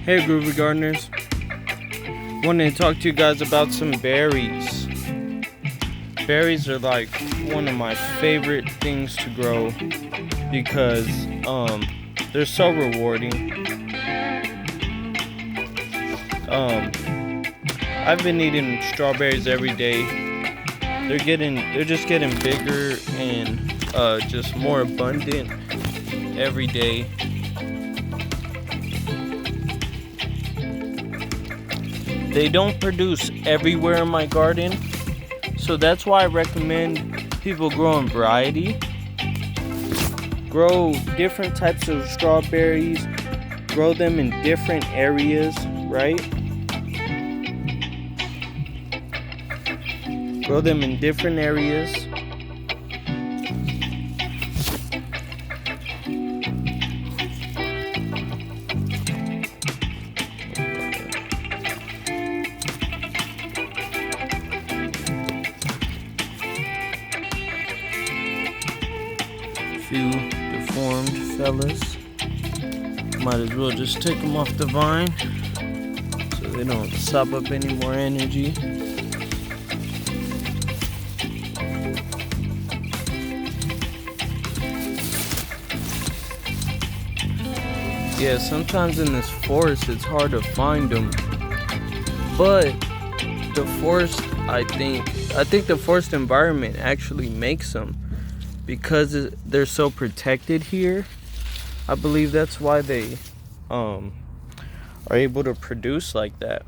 Hey groovy gardeners, wanted to talk to you guys about some berries. Berries are like one of my favorite things to grow because they're so rewarding. I've been eating strawberries every day. They're just getting bigger and just more abundant every day. They don't produce everywhere in my garden, so that's why I recommend people growing variety. Grow different types of strawberries, grow them in different areas, right? Grow them in different areas. Few deformed fellas. Might as well just take them off the vine so they don't sop up any more energy. Yeah, sometimes in this forest it's hard to find them, but the forest, I think the forest environment actually makes them. Because they're so protected here, I believe that's why they are able to produce like that.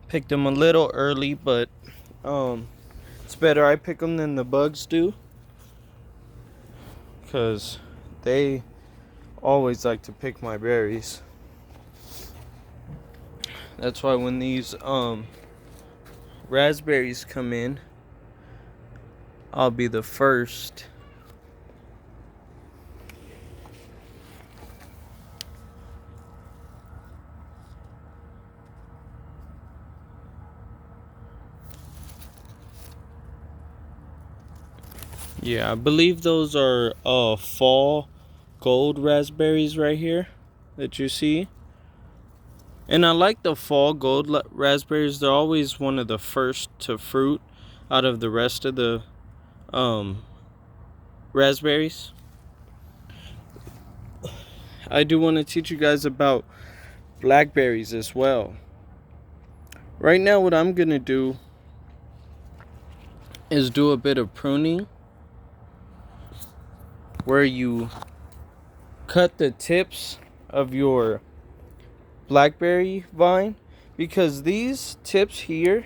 Picked them a little early, but it's better I pick them than the bugs do, because they always like to pick my berries. That's why when these raspberries come in, I'll be the first. Yeah, I believe those are fall gold raspberries right here that you see. And I like the fall gold raspberries. They're always one of the first to fruit out of the rest of the raspberries. I do want to teach you guys about blackberries as well. Right now what I'm going to do is do a bit of pruning, where you cut the tips of your blackberry vine, because these tips here,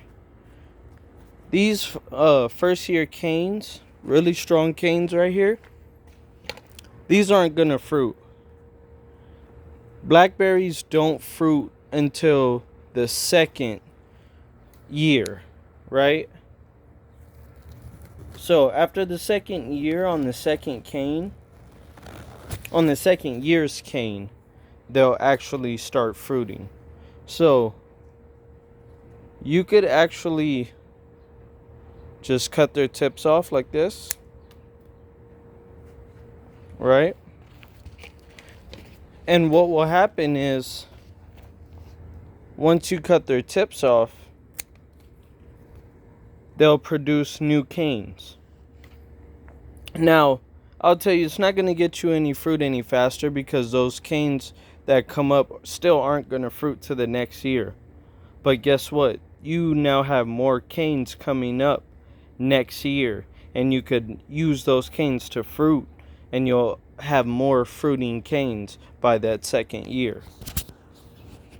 these first year canes, really strong canes right here, these aren't gonna fruit. Blackberries don't fruit until the second year, right? So after the second year, on the second year's cane, they'll actually start fruiting. So you could actually just cut their tips off like this, right? And what will happen is, once you cut their tips off, they'll produce new canes. Now, I'll tell you, it's not going to get you any fruit any faster, because those canes that come up still aren't going to fruit to the next year. But guess what? You now have more canes coming up next year, and you could use those canes to fruit, and you'll have more fruiting canes by that second year.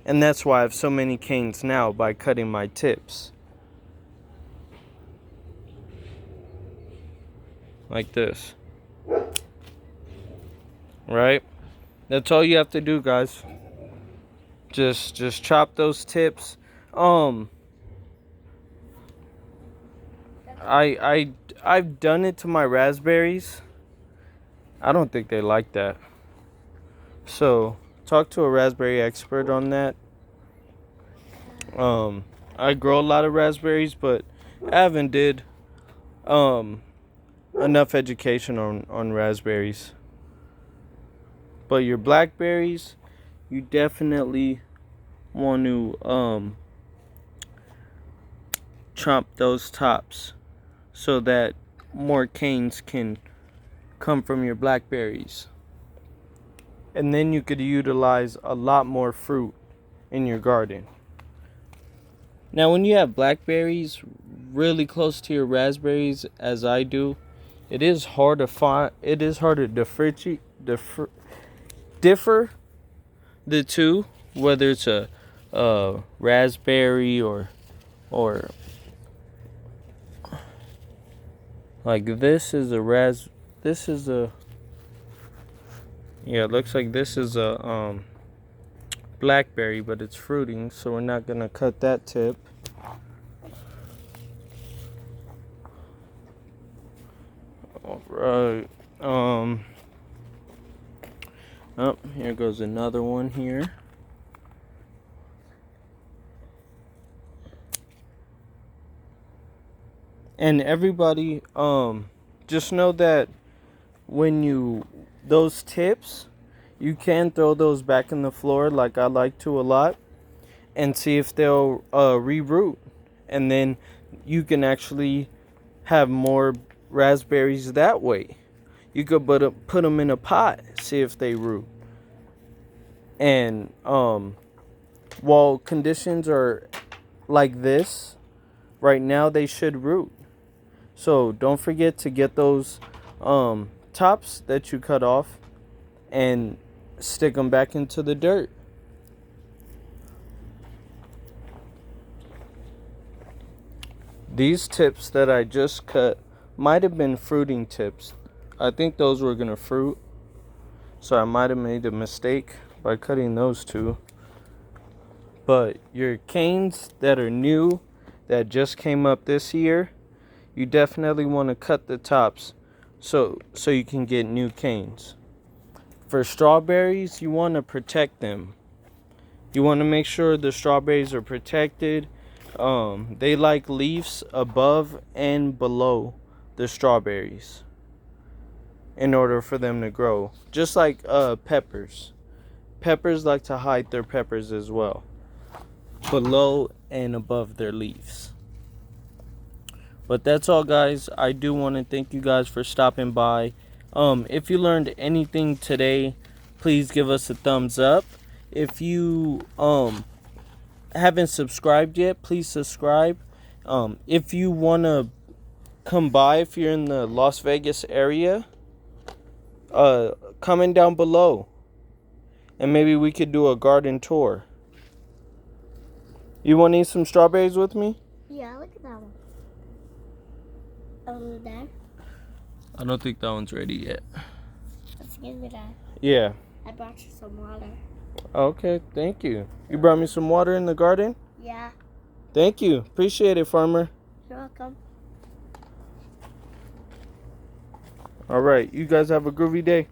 And that's why I have so many canes now, by cutting my tips. Like this. Right? That's all you have to do, guys. Just chop those tips. I've done it to my raspberries. I don't think they like that. So talk to a raspberry expert on that. I grow a lot of raspberries, but I haven't did enough education on raspberries. But your blackberries, you definitely want to chomp those tops so that more canes can come from your blackberries. And then you could utilize a lot more fruit in your garden. Now when you have blackberries really close to your raspberries, as I do, it is hard to find, it is hard to differ the two, whether it's a raspberry or like this is a yeah, it looks like this is a blackberry, but it's fruiting, so we're not gonna cut that tip. All right. Oh, here goes another one here. And everybody, just know that when those tips, you can throw those back in the floor like I like to a lot and see if they'll reroot. And then you can actually have more raspberries that way. You could put them in a pot, see if they root. And while conditions are like this, right now they should root. So don't forget to get those tops that you cut off and stick them back into the dirt. These tips that I just cut might have been fruiting tips. I think those were gonna fruit, so I might have made a mistake by cutting those two. But your canes that are new, that just came up this year, you definitely want to cut the tops so you can get new canes. For strawberries, you want to protect them. You want to make sure the strawberries are protected. They like leaves above and below the strawberries in order for them to grow. Just like peppers. Peppers like to hide their peppers as well, below and above their leaves. But that's all, guys. I do want to thank you guys for stopping by. If you learned anything today, please give us a thumbs up. If you haven't subscribed yet, please subscribe. If you want to come by, if you're in the Las Vegas area, comment down below. And maybe we could do a garden tour. You want to eat some strawberries with me? Yeah, look at that one. Over there. I don't think that one's ready yet. Let's give it that. Yeah. I brought you some water. Okay, thank you. You brought me some water in the garden? Yeah. Thank you. Appreciate it, farmer. You're welcome. All right, you guys have a groovy day.